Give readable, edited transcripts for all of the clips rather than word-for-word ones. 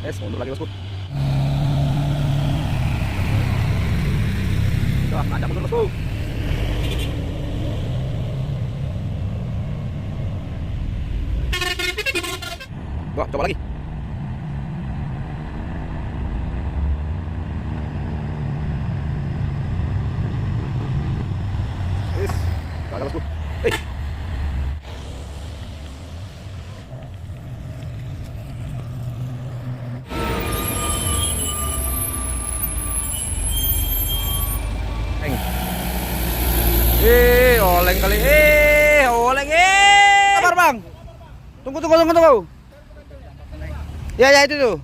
Mundur lagi bosku. Ada mundur bosku. Wah, coba lagi. Gagal bosku. Oleng kali. Oleng. Sabar, Bang. Tunggu. Ya itu tuh.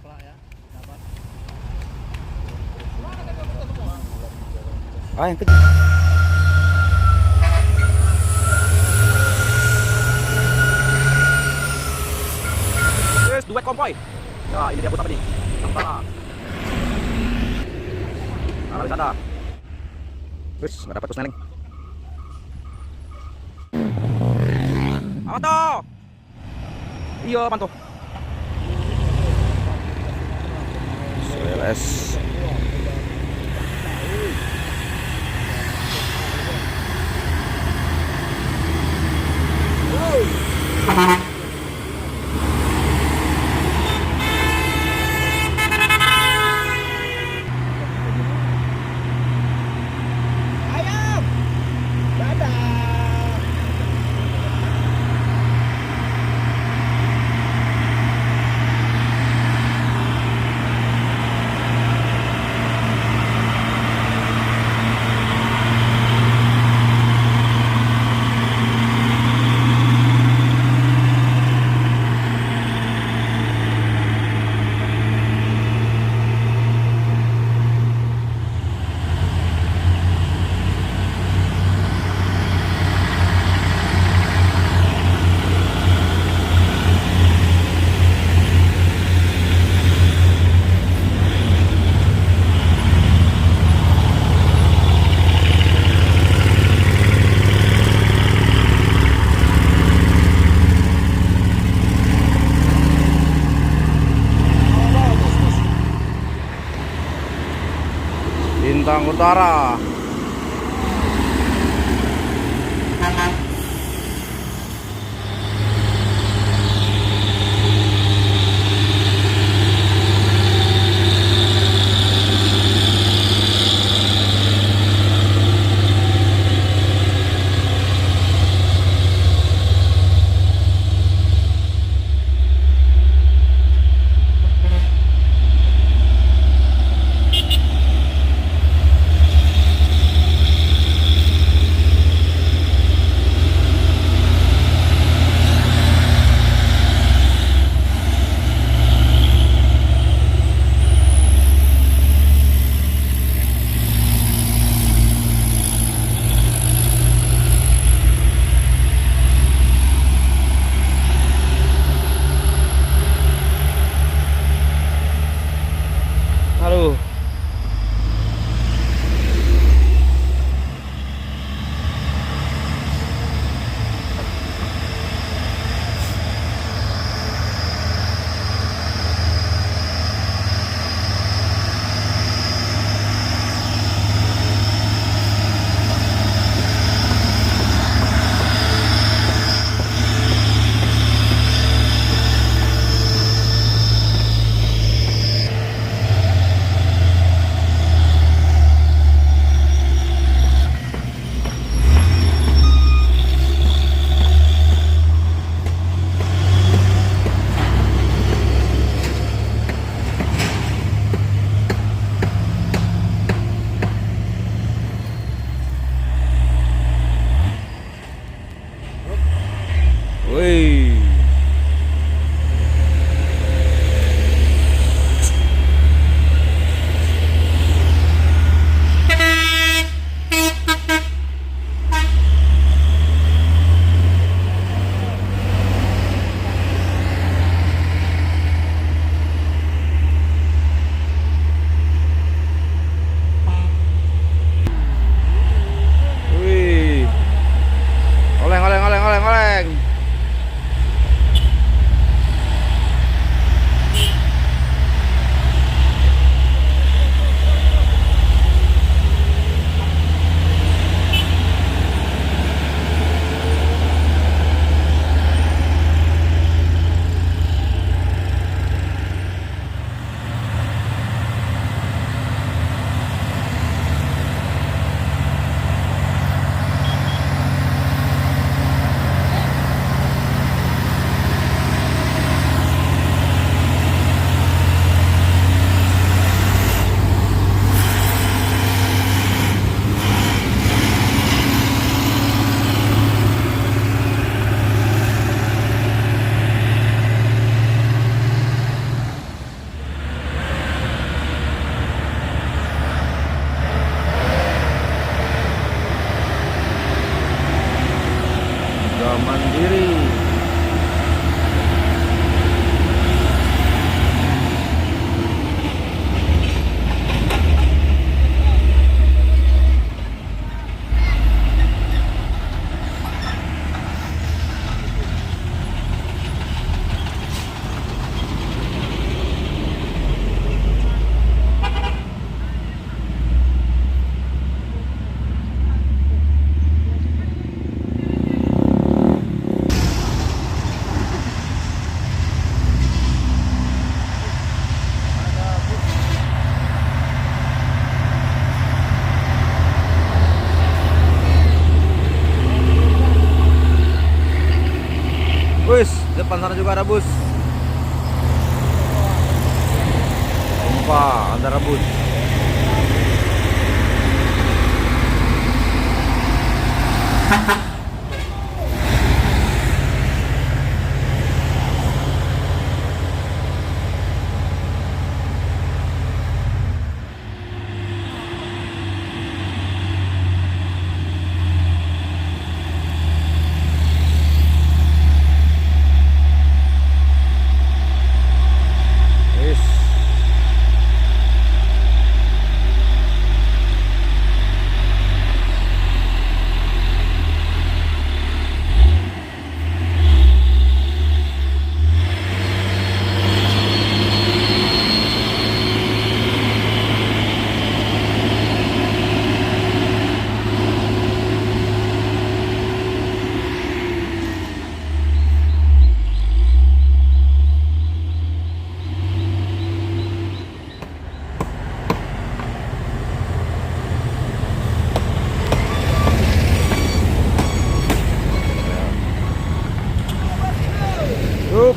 Yang kecil. Yes, duet konvoy. Ya, ini dia putar nih. Antara. Nah, di sana. Wis, nggak dapat tuh. Apa toh? Iya, mantu. Seles. Bintang Utara. depan sana juga ada bus. Wah, ada bus. Yup.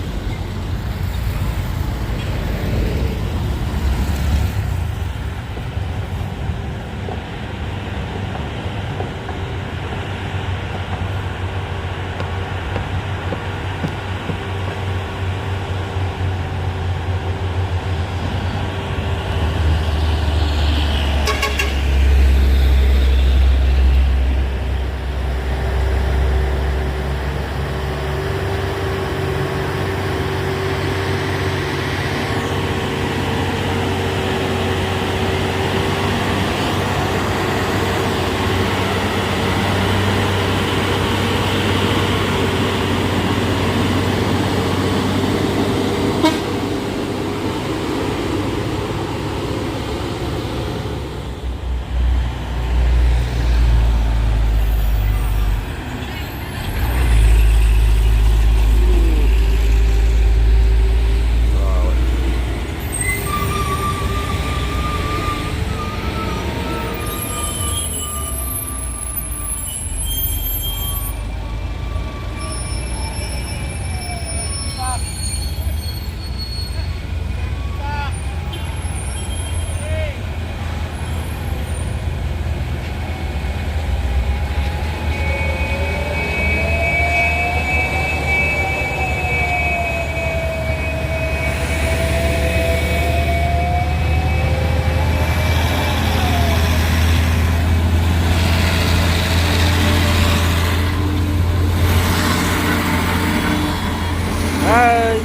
Hai.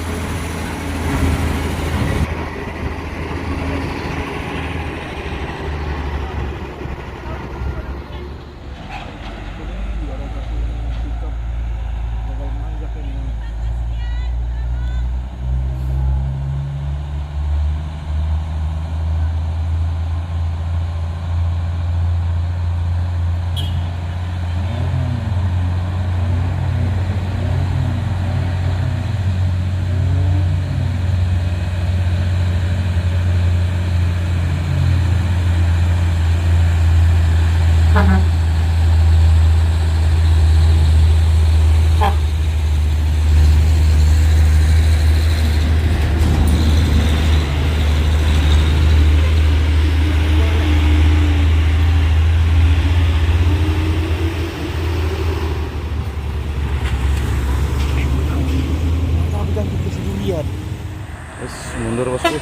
Terus mundur bosku.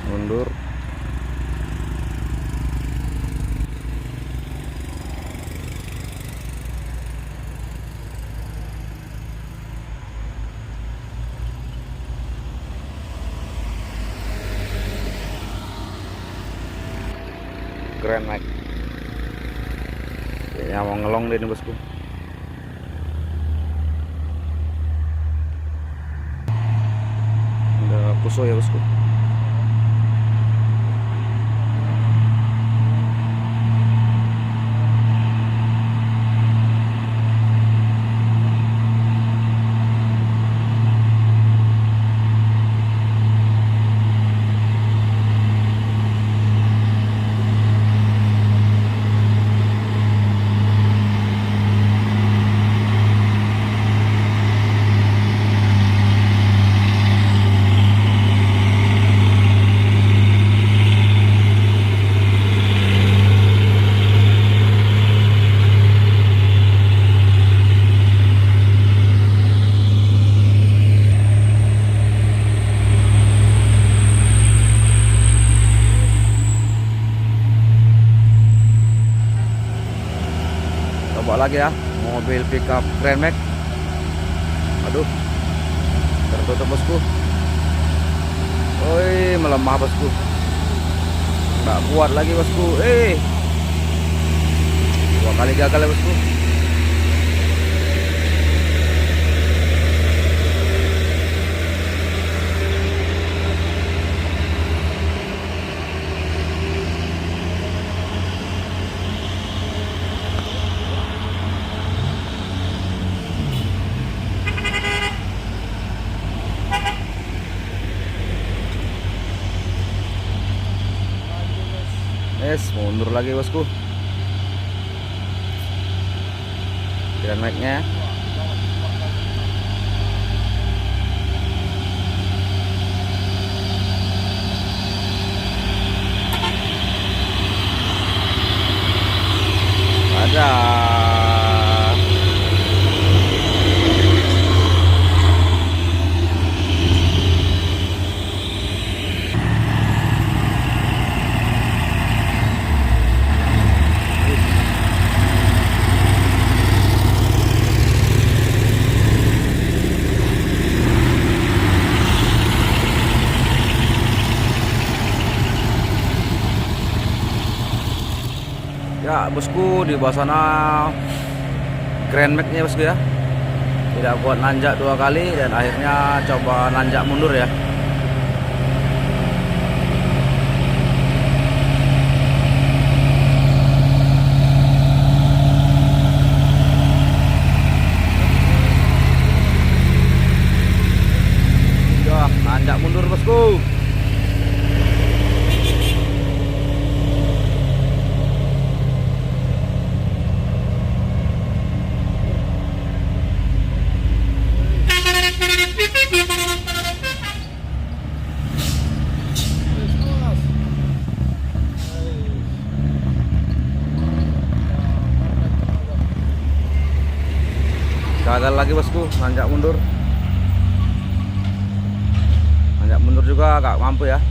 Mundur. Keren naik. Kayaknya mau ngelong deh nih bosku. Udah puso ya bosku. lagi ya mobil pickup Grand Max. Aduh, tertutup bosku. Oi, melemah bosku. Nggak kuat lagi bosku. 2 kali gagal ya bosku. Mundur lagi bosku. Grand Max-nya. Ada. Ya bosku, di bawah sana Grand Max-nya bosku ya, tidak kuat nanjak 2 kali dan akhirnya coba nanjak mundur ya. Ya, nanjak mundur bosku. Gagal lagi bosku, nanjak mundur. Nanjak mundur juga gak mampu ya.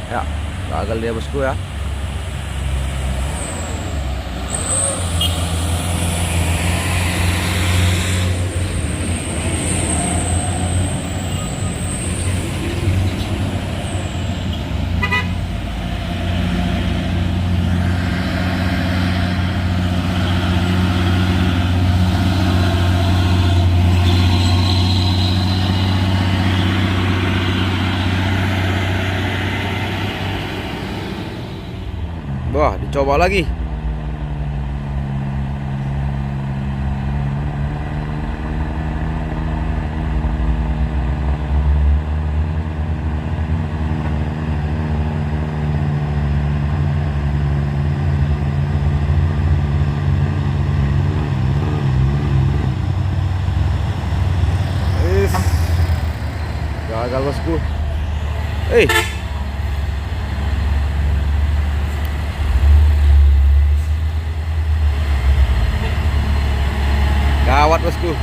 Ya, gagal dia bosku ya. Wah, dicoba lagi. Gagal bosku. Gawat bosku.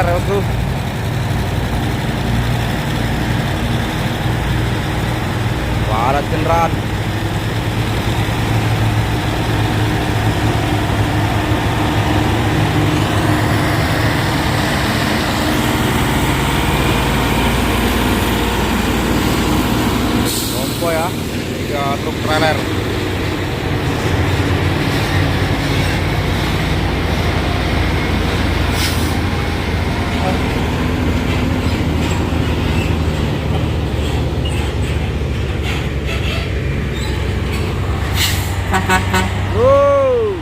ya bosku. Padat kendaraan. Kompo ya, 3 truk trailer. Wow.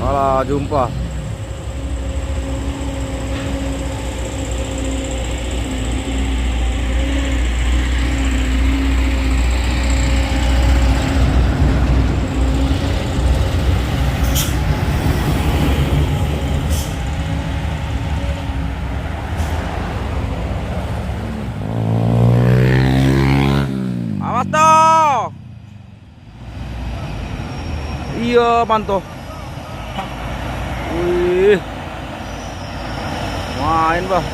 Alah, jumpa. Awas toh. Iya, mantap. Wih, main bah.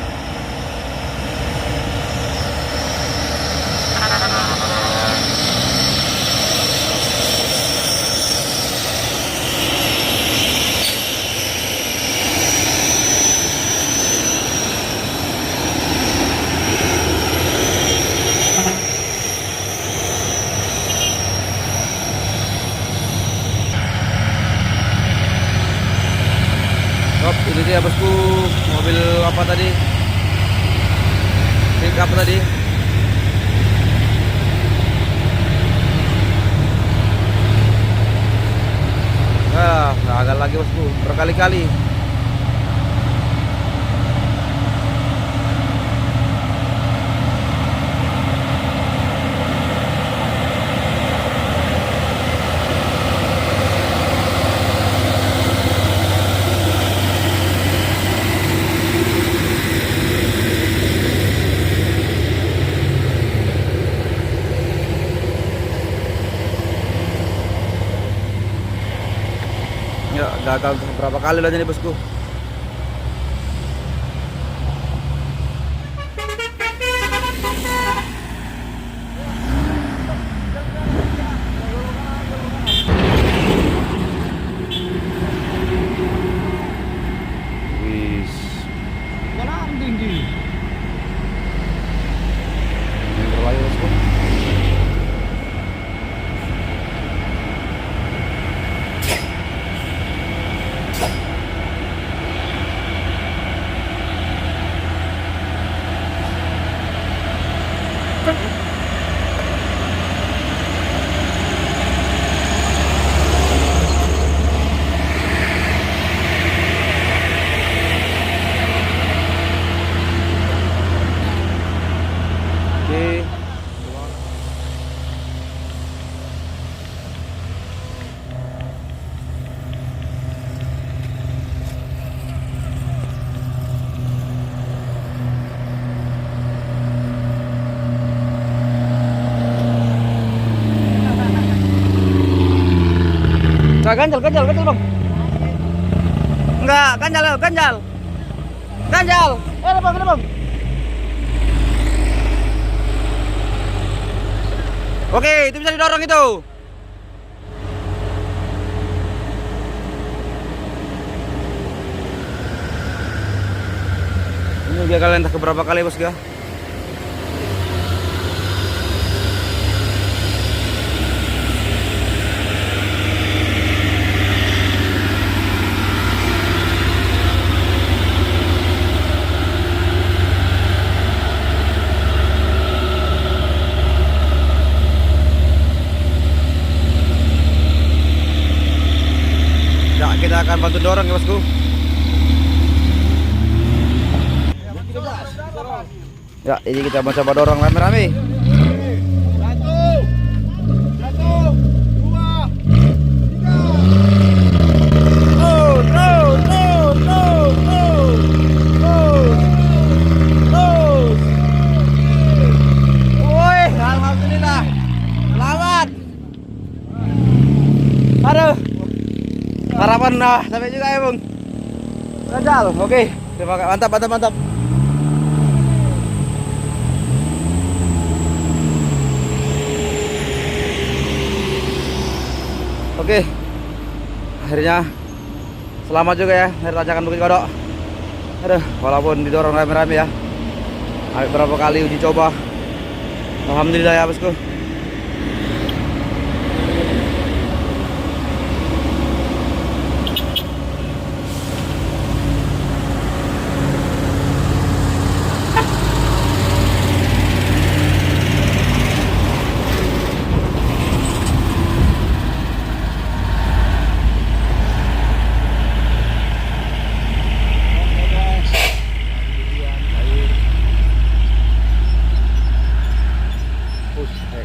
Ini dia bosku, mobil apa tadi? Pick up tadi. Gagal lagi bosku, berkali-kali. Ya, gagal berapa kali lah nih bosku. Wis. Jalan tinggi. Mundur lagi bosku. Oke. Ganjal bang. Enggak, ganjal. Ada bang. Oke, itu bisa didorong itu. Ini dia kalian entah keberapa kali bos ya. Ya, kita akan bantu dorong ya bosku. Ya, ini kita mau coba dorong rame-rame. 1, 2, 3. Nah, sampai juga ya, Bung. Gagal. Oke. Terima kasih. Mantap, mantap, mantap. Oke. Akhirnya selamat juga ya dari tanjakan Bukit Kodok. Aduh, walaupun didorong rame-rame ya. Ada berapa kali uji coba. Alhamdulillah ya, bosku.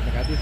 Negatif.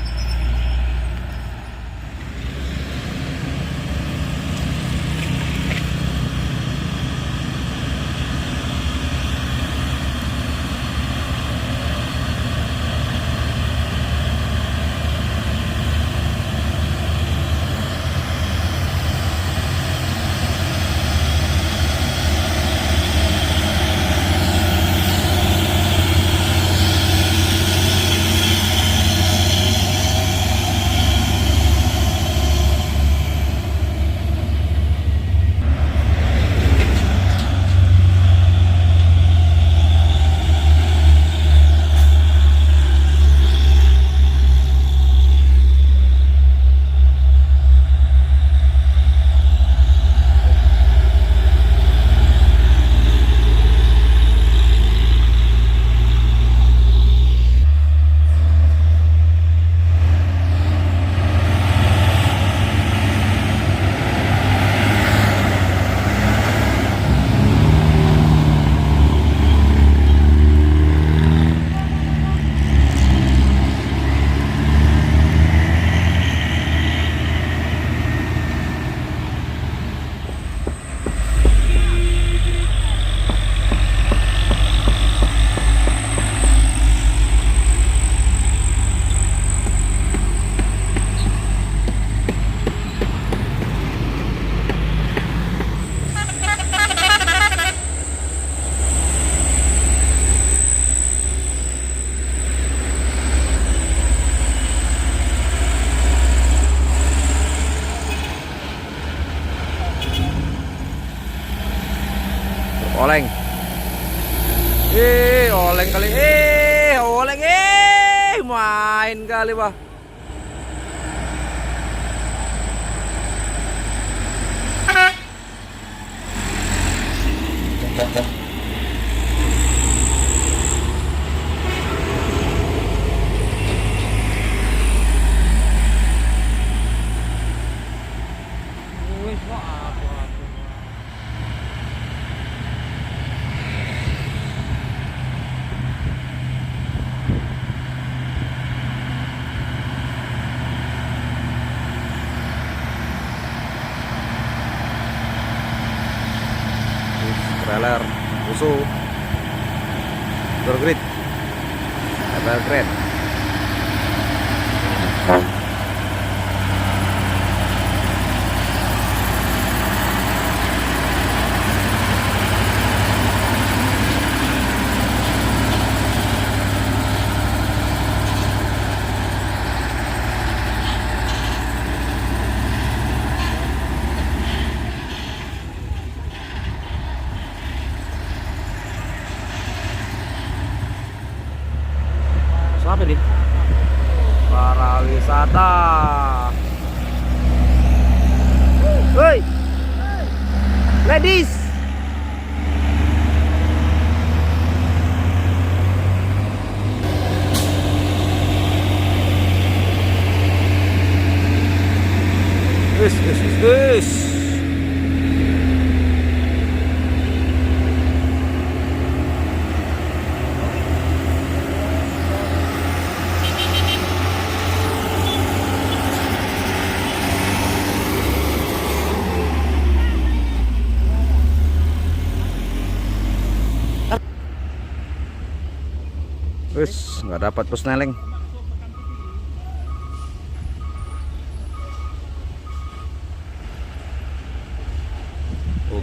Oleng. Oleng kali. Oleng. Main kali, Pak. Trailer busuk Grid trailer keren. Apa nih? Para wisata. Woi, ladies. Wis. Wis, nggak dapat pusneleng.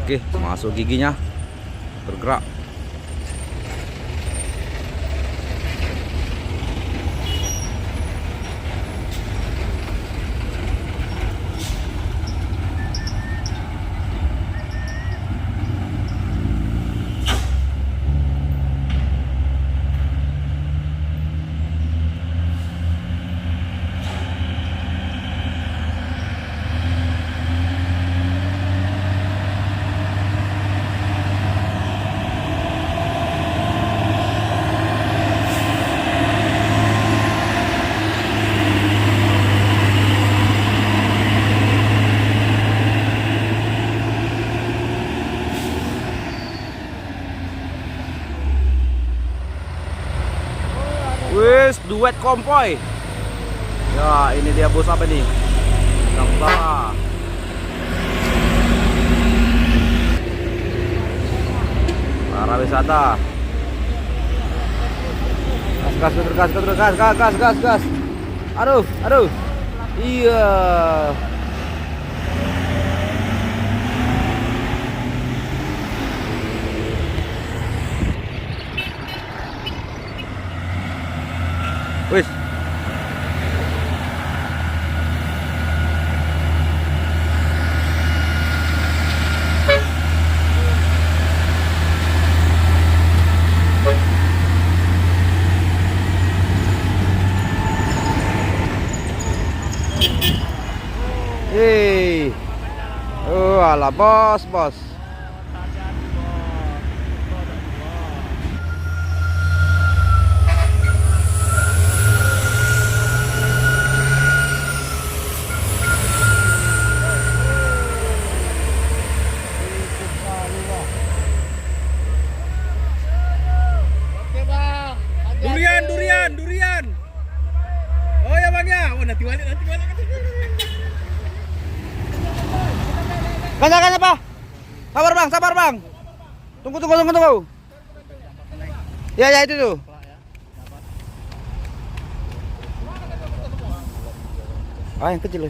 Oke, masuk giginya. Bergerak. Wis, duet konvoy. Ya, ini dia bos apa nih? Utara. Para wisata. Gas. Aduh. Iya. Wis. Hei. Oh, alah bos. Durian. Oh ya bang ya. Oh nanti balik. Kan apa? Sabar bang. Tunggu. Ya itu tuh. Ah yang kecil.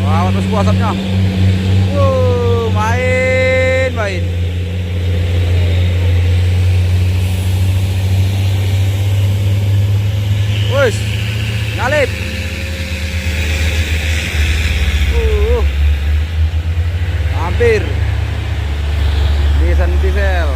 Wah, terus asapnya. Main. Wis, nyalip. Hampir. Diesel.